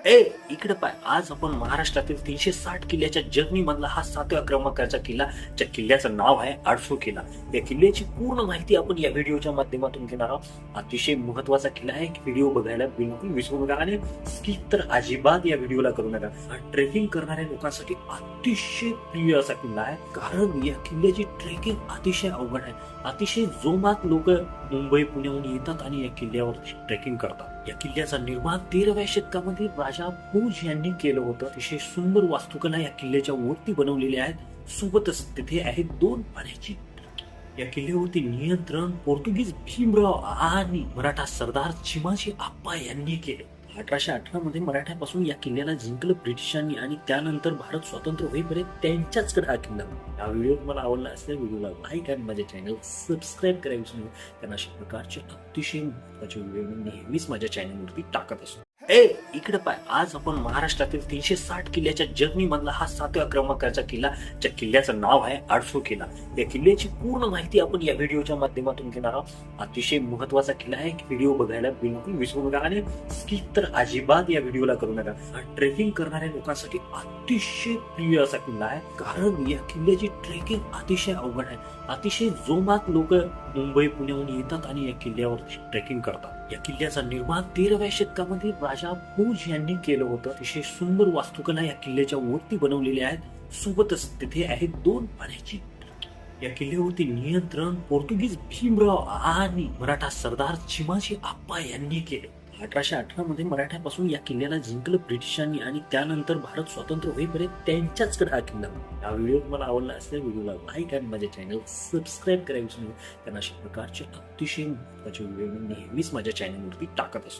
इकडे पाय, आज आपण महाराष्ट्रातील 360 किल्ल्याच्या जर्नी मधला हा 7व्या क्रमांकाचा किल्ला, ज्या किल्ल्याचं नाव आहे आडसू किल्ला. या किल्ल्याची पूर्ण माहिती आपण या व्हिडिओच्या माध्यमातून घेणार आहोत. अतिशय महत्वाचा किल्ला आहे. व्हिडिओ बघायला बिलकुल विसरू नका आणि स्किप तर अजिबात या व्हिडिओला करू नका. हा ट्रेकिंग करणाऱ्या लोकांसाठी अतिशय प्रिय असा किल्ला आहे, कारण या किल्ल्याची ट्रेकिंग अतिशय अवघड आहे. अतिशय जोमात लोक मुंबई पुण्याहून येतात आणि या किल्ल्यावर ट्रेकिंग करतात. या किल्ल्याचा निर्माण 13व्या शतकामध्ये राजा भोज यांनी केलं होतं. अतिशय सुंदर वास्तुकला या किल्ल्याच्या वरती बनवलेल्या आहेत. सोबतच तिथे आहेत 2 पाण्याची. या किल्ल्यावरती नियंत्रण पोर्तुगीज भीमराव आणि मराठा सरदार चिमाजी आप्पा यांनी केले. 1818 मध्ये मराठ्यापासून या किल्ल्याला जिंकलं ब्रिटिशांनी आणि त्यानंतर भारत स्वतंत्र होईपर्यंत त्यांच्याचकडे हा किल्ला. हा व्हिडिओ तुम्हाला आवडला असेल, व्हिडिओला लाईक आणि माझ्या चॅनल सबस्क्राईब करायला विसरू नका, कारण अशा प्रकारचे अतिशय महत्त्वाचे व्हिडिओ मी नेहमीच माझ्या चॅनलवरती टाकत असतो. इकडे पाय, आज आपण महाराष्ट्रातील 360 किल्ल्याच्या जर्नी मधला हा 7व्या क्रमांकाचा किल्ला, ज्या किल्ल्याचं नाव आहे आडसू किल्ला. या किल्ल्याची पूर्ण माहिती आपण या व्हिडिओच्या माध्यमातून घेणार आहोत. अतिशय महत्वाचा किल्ला आहे. व्हिडिओ बघायला बिलकुल विसरू नका आणि स्किप तर अजिबात या व्हिडिओला करू नका. हा ट्रेकिंग करणाऱ्या लोकांसाठी अतिशय प्रिय असा किल्ला आहे, कारण या किल्ल्याची ट्रेकिंग अतिशय अवघड आहे. अतिशय जोमात लोक मुंबई पुण्याहून येतात आणि या किल्ल्यावर ट्रेकिंग करतात. या किल्ल्याचा निर्माण 13व्या शतकामध्ये राजा भोज यांनी केलं होतं. अतिशय सुंदर वास्तुकला या किल्ल्याच्या वरती बनवलेल्या आहेत. सोबतच तिथे आहेत 2 पाण्याची. या किल्ल्यावरती नियंत्रण पोर्तुगीज भीमराव आणि मराठा सरदार चिमाजी आप्पा यांनी केले. 1818 मध्ये मराठ्यापासून या किल्ल्याला जिंकलं ब्रिटिशांनी आणि त्यानंतर भारत स्वतंत्र होईपर्यंत त्यांच्याचकडे हा किल्ला. हा व्हिडिओ तुम्हाला आवडला असेल, व्हिडिओला लाईक आणि माझ्या चॅनल सबस्क्राईब करायला विसरू नका, कारण अशा प्रकारचे अतिशय महत्त्वाचे व्हिडिओ मी नेहमीच माझ्या चॅनलवरती टाकत असतो.